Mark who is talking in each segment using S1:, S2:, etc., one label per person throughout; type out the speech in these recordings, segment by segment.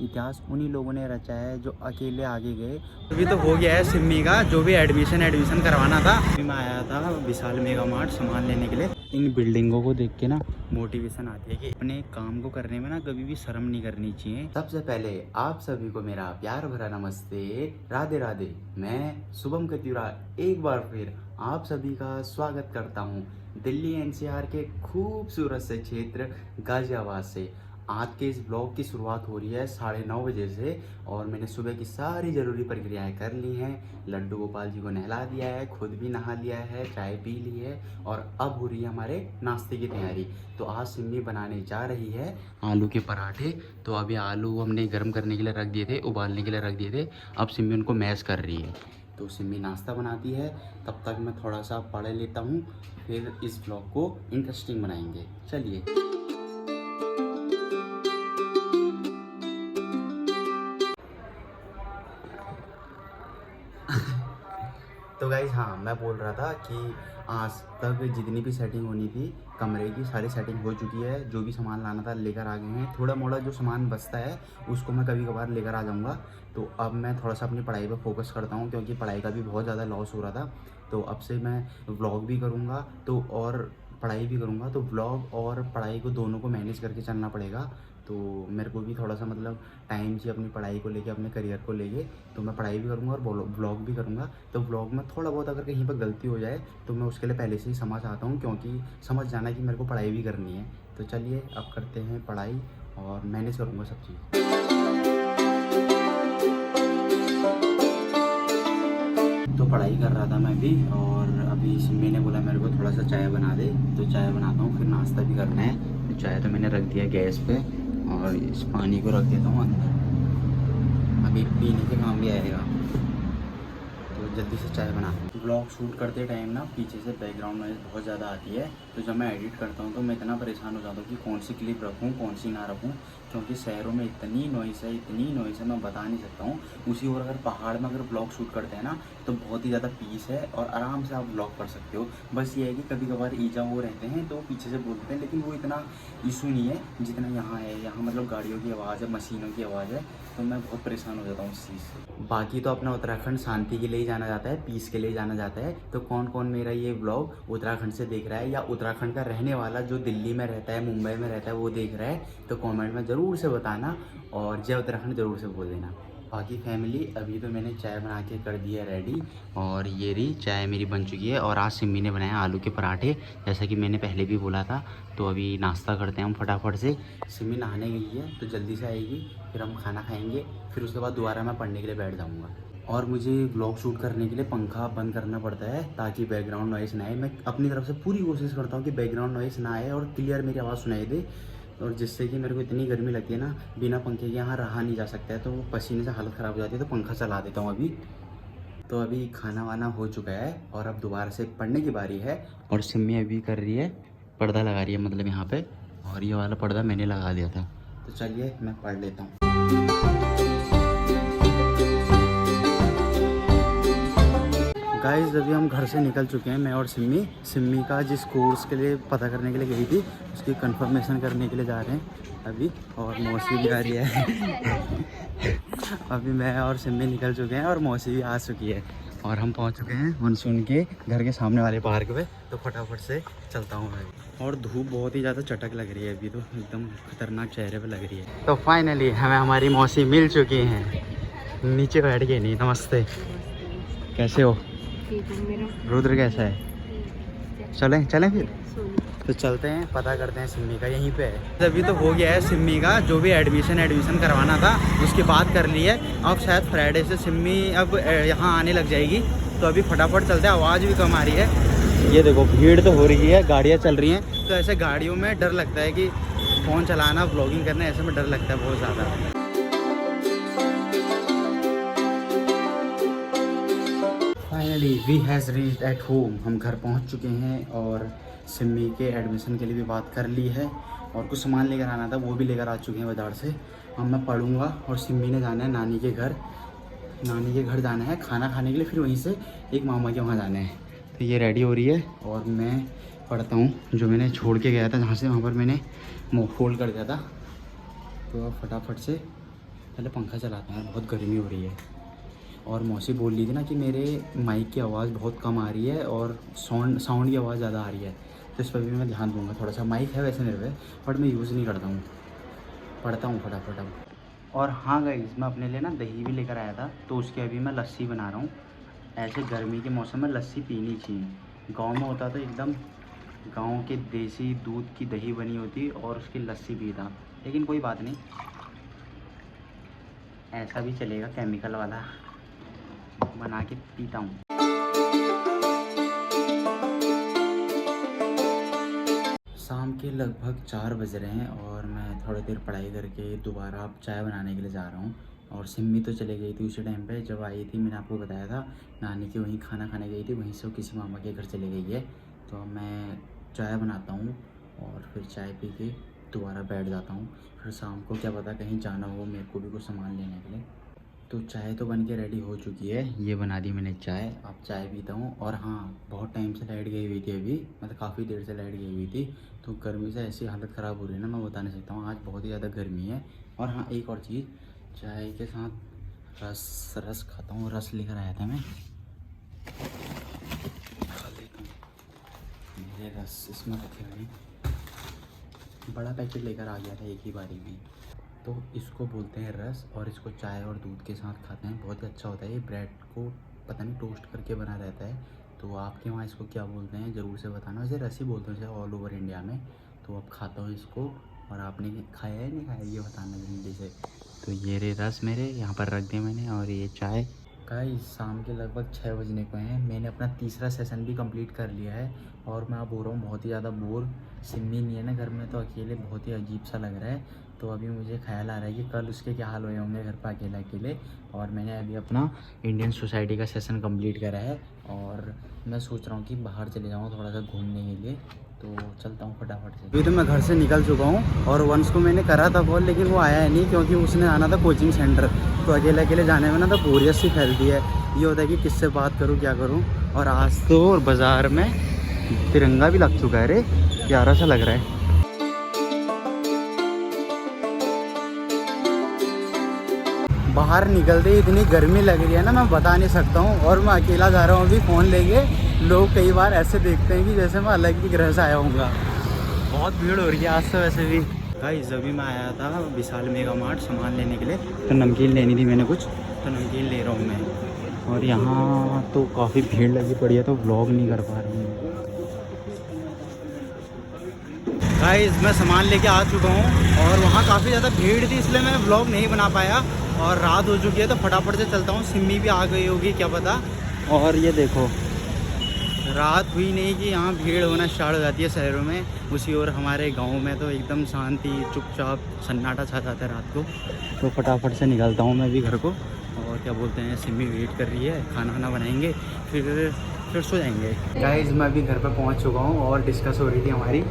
S1: इतिहास उन्हीं लोगों ने रचा है जो अकेले आगे गए। अभी तो हो गया है सिम्मी का जो भी एडमिशन करवाना था। अभी मैं आया था विशाल मेगा मार्ट सामान लेने के लिए। इन बिल्डिंगों को देख के ना मोटिवेशन आती है कि अपने काम को करने में ना कभी भी शर्म नहीं करनी चाहिए। सबसे पहले आप सभी को मेरा प्यार भरा नमस्ते, राधे राधे। मैं शुभम कत्यूरा एक बार फिर आप सभी का स्वागत करता हूँ दिल्ली एनसीआर के खूबसूरत से क्षेत्र गाजियाबाद से। आज के इस ब्लॉग की शुरुआत हो रही है 9:30 बजे से और मैंने सुबह की सारी ज़रूरी प्रक्रियाएं कर ली हैं। लड्डू गोपाल जी को नहला दिया है, खुद भी नहा लिया है, चाय पी ली है और अब हो रही है हमारे नाश्ते की तैयारी। तो आज सिम्मी बनाने जा रही है आलू के पराठे। तो अभी आलू हमने गर्म करने के लिए रख दिए थे, उबालने के लिए रख दिए थे। अब सिम्मी उनको मैश कर रही है। तो सिम्मी नाश्ता बनाती है, तब तक मैं थोड़ा सा पढ़ लेता हूँ, फिर इस ब्लॉग को इंटरेस्टिंग बनाएंगे। चलिए। तो गाइज़ हाँ, मैं बोल रहा था कि आज तक जितनी भी सेटिंग होनी थी कमरे की सारी सेटिंग हो चुकी है। जो भी सामान लाना था लेकर आ गए हैं। थोड़ा मोड़ा जो सामान बचता है उसको मैं कभी कभार लेकर आ जाऊंगा। तो अब मैं थोड़ा सा अपनी पढ़ाई पर फोकस करता हूँ क्योंकि पढ़ाई का भी बहुत ज़्यादा लॉस हो रहा था। तो अब से मैं व्लॉग भी करूँगा तो और पढ़ाई भी करूँगा। तो व्लॉग और पढ़ाई को दोनों को मैनेज करके चलना पड़ेगा। तो मेरे को भी थोड़ा सा मतलब टाइम चाहिए अपनी पढ़ाई को लेके, अपने करियर को लेके। तो मैं पढ़ाई भी करूँगा और व्लॉग भी करूँगा। तो व्लॉग में थोड़ा बहुत अगर कहीं पर गलती हो जाए तो मैं उसके लिए पहले से ही समझ आता हूँ, क्योंकि समझ जाना कि मेरे को पढ़ाई भी करनी है। तो चलिए अब करते हैं पढ़ाई और मैनेज करूँगा सब चीज़। तो पढ़ाई कर रहा था मैं भी और अभी सिम्मी ने बोला मेरे को थोड़ा सा चाय बना दे, तो चाय बनाता हूँ। फिर नाश्ता भी करना है। चाय तो मैंने रख दिया गैस पे और इस पानी को रख देता हूँ अंदर, अभी पीने के काम भी आएगा। तो जल्दी से चाय बना। ब्लॉग शूट करते टाइम ना पीछे से बैकग्राउंड नॉइज़ बहुत ज़्यादा आती है। तो जब मैं एडिट करता हूँ तो मैं इतना परेशान हो जाता हूँ कि कौन सी क्लिप रखूँ कौन सी ना रखूँ, क्योंकि शहरों में इतनी नॉइज़ है मैं बता नहीं सकता हूँ। उसी और अगर पहाड़ में अगर ब्लॉग शूट करते हैं ना तो बहुत ही ज़्यादा पीस है और आराम से आप ब्लॉग कर सकते हो। बस ये है कि कभी कभार ईजा वो रहते हैं तो पीछे से बोलते हैं, लेकिन वो इतना इशू नहीं है जितना यहाँ है। यहाँ मतलब गाड़ियों की आवाज़ है, मशीनों की आवाज़ है, तो मैं बहुत परेशान हो जाता हूँ उस चीज़ से। बाकी तो अपना उत्तराखंड शांति के लिए ही जाना जाता है, पीस के लिए जाना जाता है। तो कौन कौन मेरा ये ब्लॉग उत्तराखंड से देख रहा है या उत्तराखंड का रहने वाला जो दिल्ली में रहता है, मुंबई में रहता है, वो देख रहा है, तो कमेंट में ज़रूर से बताना और जय उत्तराखंड ज़रूर से बोल देना। बाकी फैमिली अभी तो मैंने चाय बना के कर दी है रेडी और ये रही चाय मेरी बन चुकी है। और आज सिम्मी ने बनाया आलू के पराठे, जैसा कि मैंने पहले भी बोला था। तो अभी नाश्ता करते हैं हम फटाफट से। सिम्मी नहाने गई है तो जल्दी से आएगी, फिर हम खाना खाएंगे, फिर उसके बाद दोबारा मैं पढ़ने के लिए बैठ जाऊँगा। और मुझे व्लॉग शूट करने के लिए पंखा बंद करना पड़ता है ताकि बैकग्राउंड नॉइज़ ना आए। मैं अपनी तरफ से पूरी कोशिश करता हूँ कि बैकग्राउंड नॉइज़ ना आए और क्लियर मेरी आवाज़ सुनाई दे, और जिससे कि मेरे को इतनी गर्मी लगती है ना, बिना पंखे के यहाँ रहा नहीं जा सकता है। तो पसीने से हालत ख़राब हो जाती है, तो पंखा चला देता हूँ अभी। तो अभी खाना वाना हो चुका है और अब दोबारा से पढ़ने की बारी है। और सिम्मी अभी कर रही है पर्दा लगा रही है, मतलब यहाँ पे, और ये वाला पर्दा मैंने लगा दिया था। तो चलिए मैं पढ़ लेता हूँ। गाइस अभी हम घर से निकल चुके हैं, मैं और सिम्मी। सिम्मी का जिस कोर्स के लिए पता करने के लिए गई थी उसकी कंफर्मेशन करने के लिए जा रहे हैं अभी, और मौसी भी आ रही है। अभी मैं और सिम्मी निकल चुके हैं और मौसी भी आ चुकी है और हम पहुंच चुके हैं मानसून के घर के सामने वाले पार्क पे। तो फटाफट से चलता हूँ मैं। और धूप बहुत ही ज़्यादा चटक लग रही है अभी, तो एकदम खतरनाक चेहरे पे लग रही है। तो फाइनली हमें हमारी मौसी मिल चुकी हैं, नीचे बैठ गए। नहीं नमस्ते, कैसे हो? रुद्र कैसा है? चलें फिर। तो चलते हैं, पता करते हैं सिम्मी का, यहीं पे है। अभी तो हो गया है सिम्मी का जो भी एडमिशन करवाना था उसकी बात कर ली है। अब शायद फ्राइडे से सिम्मी अब यहाँ आने लग जाएगी। तो अभी फटाफट चलते हैं, आवाज़ भी कम आ रही है। ये देखो भीड़ तो हो रही है, गाड़ियाँ चल रही हैं। तो ऐसे गाड़ियों में डर लगता है कि फ़ोन चलाना, व्लॉगिंग करना, ऐसे में डर लगता है बहुत ज़्यादा। Finally we has reached at home. हम घर पहुंच चुके हैं और सिम्मी के एडमिशन के लिए भी बात कर ली है और कुछ सामान लेकर आना था वो भी लेकर आ चुके हैं बाज़ार से। अब मैं पढ़ूंगा और सिम्मी ने जाना है नानी के घर जाना है खाना खाने के लिए, फिर वहीं से एक मामा के वहाँ जाना है। तो ये रेडी हो रही है और मैं पढ़ता हूँ जो मैंने छोड़ के गया था, जहाँ से वहाँ पर मैंने फोल्ड कर दिया था। तो अब फटाफट से पहले पंखा चलाता हूँ, बहुत गर्मी हो रही है। और मौसी बोल रही थी ना कि मेरे माइक की आवाज़ बहुत कम आ रही है और साउंड की आवाज़ ज़्यादा आ रही है, तो इस पर भी मैं ध्यान दूँगा थोड़ा सा। माइक है वैसे मेरे पे, बट मैं यूज़ नहीं करता हूँ, पढ़ता हूँ फटाफट अब। और हाँ गाइस, मैं अपने लिए ना दही भी लेकर आया था, तो उसकी अभी मैं लस्सी बना रहा हूँ। ऐसे गर्मी के मौसम में लस्सी पीनी चाहिए। गांव में होता तो एकदम गांव के देसी दूध की दही बनी होती और उसकी लस्सी पीता, लेकिन कोई बात नहीं, ऐसा भी चलेगा, केमिकल वाला बना के पीता हूँ। शाम के लगभग 4 बज रहे हैं और मैं थोड़ी देर पढ़ाई करके दोबारा अब चाय बनाने के लिए जा रहा हूँ। और सिम्मी तो चले गई थी उसी टाइम पे जब आई थी, मैंने आपको बताया था नानी के वहीं खाना खाने गई थी, वहीं से वो किसी मामा के घर चले गई है। तो अब मैं चाय बनाता हूँ और फिर चाय पी के दोबारा बैठ जाता हूँ। फिर शाम को क्या पता कहीं जाना हो मेरे को भी कुछ सामान लेने के लिए। तो चाय तो बन के रेडी हो चुकी है, ये बना दी मैंने चाय, अब चाय पीता हूँ। और हाँ, बहुत टाइम से लाइट गई हुई थी अभी, मतलब काफ़ी देर से लाइट गई हुई थी, तो गर्मी से ऐसी हालत ख़राब हो रही है ना, मैं बता नहीं सकता हूँ। आज बहुत ही ज़्यादा गर्मी है। और हाँ, एक और चीज़, चाय के साथ रस खाता हूँ, रस लेकर आया था मैं, खा लेता हूँ। मेरे रस इसमें रखे हुए, बड़ा पैकेट लेकर आ गया था एक ही बारी में। तो इसको बोलते हैं रस, और इसको चाय और दूध के साथ खाते हैं, बहुत ही अच्छा होता है। ये ब्रेड को पता नहीं टोस्ट करके बना रहता है, तो आपके वहाँ इसको क्या बोलते हैं ज़रूर से बताना। वैसे रस ही बोलते हैं इसे ऑल ओवर इंडिया में। तो अब खाता हूँ इसको, और आपने खाया है नहीं खाया ये बताना जल्दी से। तो ये रे रस मेरे यहाँ पर रख दिया मैंने, और ये चाय। गाइस शाम के लगभग 6 बजने को हैं, मैंने अपना तीसरा सेशन भी कंप्लीट कर लिया है, और मैं अब हो रहा हूँ बहुत ही ज़्यादा बोर। सिम्मी नहीं है ना घर में, तो अकेले बहुत ही अजीब सा लग रहा है। तो अभी मुझे ख्याल आ रहा है कि कल उसके क्या हाल हुए होंगे घर पर अकेले अकेले। और मैंने अभी अपना इंडियन सोसाइटी का सेशन कंप्लीट करा है, और मैं सोच रहा हूँ कि बाहर चले जाऊँ थोड़ा सा घूमने के लिए। तो चलता हूँ फटाफट से। अभी तो मैं घर से निकल चुका हूँ, और वंश को मैंने करा था कॉल, लेकिन वो आया है नहीं, क्योंकि उसने आना था कोचिंग सेंटर। तो अकेले अकेले जाने में ना तो बोरियत सी फैलती है, ये होता है कि किससे बात करूँ क्या करूँ। और आज तो बाज़ार में तिरंगा भी लग चुका है, रे प्यारा सा लग रहा है। बाहर निकलते इतनी गर्मी लग रही है ना, मैं बता नहीं सकता हूँ। और मैं अकेला जा रहा हूँ अभी फ़ोन लेके। लोग कई बार ऐसे देखते हैं कि जैसे मैं अलग ही ग्रह से आया हूँगा। बहुत भीड़ हो रही है आज तो वैसे भी। गाइस अभी मैं आया था विशाल मेगा मार्ट सामान लेने के लिए, तो नमकीन लेनी थी मैंने कुछ, तो नमकीन ले रहा हूँ मैं। और यहाँ तो काफ़ी भीड़ लगी पड़ी है, तो व्लॉग नहीं कर पा रही हूँ। गाइस मैं सामान लेके आ चुका हूँ, और वहाँ काफ़ी ज़्यादा भीड़ थी, इसलिए मैं व्लॉग नहीं बना पाया। और रात हो चुकी है, तो फटाफट से चलता हूँ। सिम्मी भी आ गई होगी क्या पता। और ये देखो, रात हुई नहीं कि यहाँ भीड़ होना स्टार्ट हो जाती है शहरों में उसी। और हमारे गांव में तो एकदम शांति, चुपचाप सन्नाटा छा जाता है रात को। तो फटाफट से निकलता हूँ मैं भी घर को। और क्या बोलते हैं, सिम्मी वेट कर रही है, खाना वाना बनाएंगे, फिर सो जाएंगे। गाइस मैं अभी घर पर पहुँच चुका हूँ, और डिस्कस हो रही थी हमारी।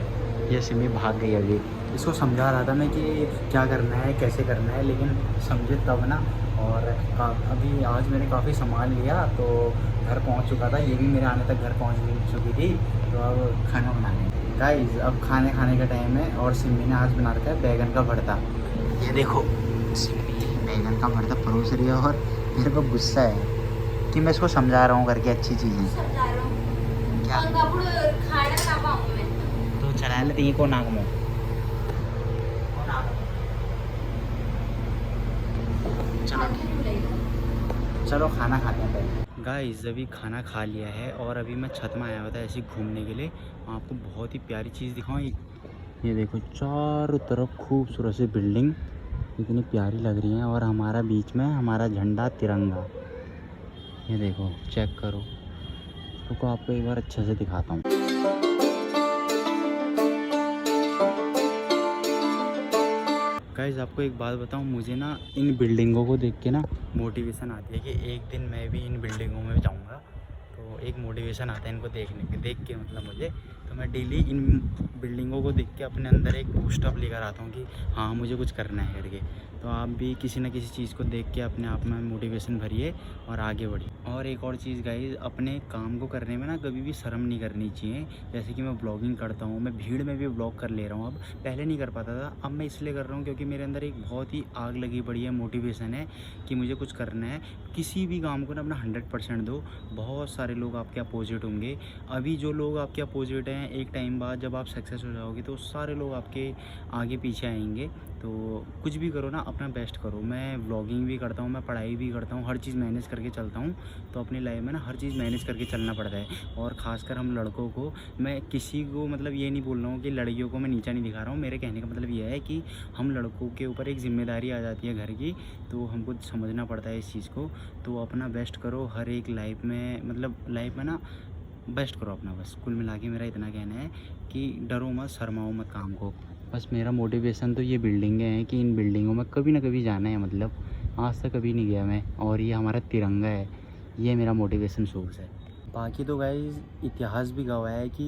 S1: ये सिम्मी भाग गई अभी, इसको समझा रहा था मैं कि क्या करना है कैसे करना है, लेकिन समझे तब ना। और अभी आज मैंने काफ़ी सामान लिया, तो घर पहुंच चुका था, ये भी मेरे आने तक घर पहुंच चुकी थी। तो अब खाना बनाने गाइस, अब खाने का टाइम है। और सिम्मी ने आज बना रखा है बैगन का भरता। ये देखो सिम्मी बैगन का भरता परोस रही है, और मेरे को गुस्सा है कि मैं इसको समझा रहा हूँ करके अच्छी चीज़ें। क्या तो चला लेती को नाक में। चलो खाना खाते हैं पहले। गाइस अभी खाना खा लिया है, और अभी मैं छत में आया हुआ था ऐसे घूमने के लिए। आपको बहुत ही प्यारी चीज़ दिखाऊँ, ये देखो चारों तरफ खूबसूरत सी बिल्डिंग इतनी प्यारी लग रही है, और हमारा बीच में हमारा झंडा तिरंगा। ये देखो चेक करो, तो आपको एक बार अच्छे से दिखाता हूँ। गाइस आपको एक बात बताऊं, मुझे ना इन बिल्डिंगों को देख के ना मोटिवेशन आती है कि एक दिन मैं भी इन बिल्डिंगों में जाऊंगा। तो एक मोटिवेशन आता है इनको देख के मतलब मुझे। तो मैं डेली इन बिल्डिंगों को देख के अपने अंदर एक बूस्टअप लेकर आता हूँ कि हाँ मुझे कुछ करना है करके। तो आप भी किसी न किसी चीज़ को देख के अपने आप में मोटिवेशन भरिए और आगे बढ़िए। और एक और चीज़ गाइस, अपने काम को करने में ना कभी भी शर्म नहीं करनी चाहिए। जैसे कि मैं ब्लॉगिंग करता हूँ, मैं भीड़ में भी ब्लॉग कर ले रहा हूँ अब। पहले नहीं कर पाता था, अब मैं इसलिए कर रहा हूँ क्योंकि मेरे अंदर एक बहुत ही आग लगी पड़ी है, मोटिवेशन है कि मुझे कुछ करना है। किसी भी काम को ना अपना 100% दो। बहुत सारे लोग आपके अपोजिट होंगे। अभी जो लोग आपके अपोजिट हैं, एक टाइम बाद जब आप सक्सेस हो जाओगे तो सारे लोग आपके आगे पीछे आएंगे। तो कुछ भी करो ना, अपना बेस्ट करो। मैं व्लॉगिंग भी करता हूँ, मैं पढ़ाई भी करता हूँ, हर चीज़ मैनेज करके चलता हूँ। तो अपनी लाइफ में ना हर चीज़ मैनेज करके चलना पड़ता है। और ख़ासकर हम लड़कों को, मैं किसी को मतलब ये नहीं बोल रहा हूँ कि लड़कियों को मैं नीचा नहीं दिखा रहा हूँ। मेरे कहने का मतलब ये है कि हम लड़कों के ऊपर एक ज़िम्मेदारी आ जाती है घर की, तो हमको समझना पड़ता है इस चीज़ को। तो अपना बेस्ट करो हर एक लाइफ में, मतलब लाइफ में ना बेस्ट करो अपना। बस कुल मिला के मेरा इतना कहना है कि डरो मत, शर्माओ मत काम को। बस मेरा मोटिवेशन तो ये बिल्डिंगें हैं कि इन बिल्डिंगों में कभी ना कभी जाना है। मतलब आज तक कभी नहीं गया मैं, और ये हमारा तिरंगा है, ये मेरा मोटिवेशन सोर्स है। बाकी तो गाइस इतिहास भी गवाह है कि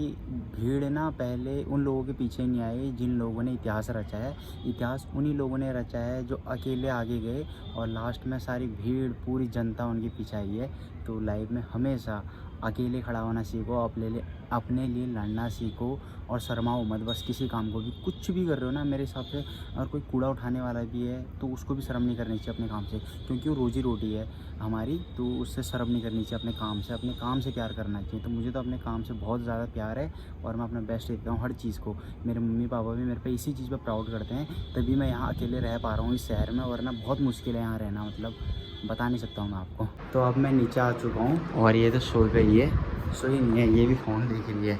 S1: भीड़ ना पहले उन लोगों के पीछे नहीं आई जिन लोगों ने इतिहास रचा है। इतिहास उन्हीं लोगों ने रचा है जो अकेले आगे गए और लास्ट में सारी भीड़, पूरी जनता उनके पीछे आई है। तो लाइफ में हमेशा अकेले खड़ा होना सीखो, अपने लिए लड़ना सीखो और शर्माओ मत। बस किसी काम को भी, कुछ भी कर रहे हो ना, मेरे हिसाब से अगर कोई कूड़ा उठाने वाला भी है तो उसको भी शर्म नहीं करनी चाहिए अपने काम से, क्योंकि वो रोजी रोटी है हमारी। तो उससे शर्म नहीं करनी चाहिए अपने काम से, अपने काम से प्यार करना चाहिए। तो मुझे तो अपने काम से बहुत ज़्यादा प्यार है और मैं अपना बेस्ट देता हूँ हर चीज़ को। मेरे मम्मी पापा भी मेरे पे इसी चीज़ पर प्राउड करते हैं, तभी मैं यहाँ अकेले रह पा रहा हूँ इस शहर में, वरना बहुत मुश्किल है यहाँ रहना, मतलब बता नहीं सकता हूँ मैं आपको। तो अब मैं नीचे आ चुका हूँ और ये तो सो गई है, सोई नहीं है, ये भी फ़ोन देख रही है।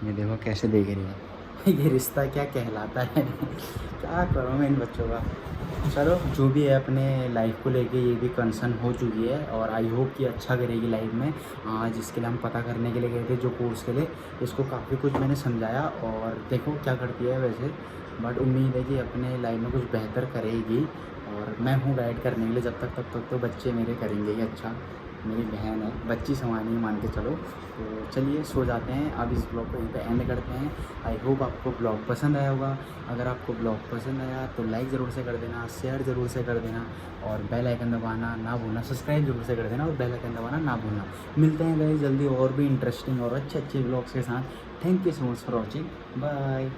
S1: ये देखो कैसे देख रही है। ये रिश्ता क्या कहलाता है। क्या करूँ मैं इन बच्चों का। चलो जो भी है, अपने लाइफ को लेके ये भी कंसर्न हो चुकी है और आई होप कि अच्छा करेगी लाइफ में। जिसके लिए हम पता करने के लिए गए थे, जो कोर्स के लिए, इसको काफ़ी कुछ मैंने समझाया और देखो क्या करती है वैसे। बट उम्मीद है कि अपने लाइफ में कुछ बेहतर करेगी और मैं हूँ गाइड करने के लिए जब तक, तब तक तो बच्चे मेरे करेंगे ही अच्छा। मेरी बहन है, बच्ची समानी ही मान के चलो। तो चलिए सो जाते हैं, अब इस ब्लॉग को यहीं पे एंड करते हैं। आई होप आपको ब्लॉग पसंद आया होगा। अगर आपको ब्लॉग पसंद आया तो लाइक ज़रूर से कर देना, शेयर ज़रूर से कर देना और बेल आइकन दबाना ना भूलना, सब्सक्राइब जरूर से कर देना और बेल आइकन दबाना ना भूलना। मिलते हैं गाइस जल्दी और भी इंटरेस्टिंग और अच्छे अच्छे ब्लॉग्स के साथ। Thank you so much for watching, bye.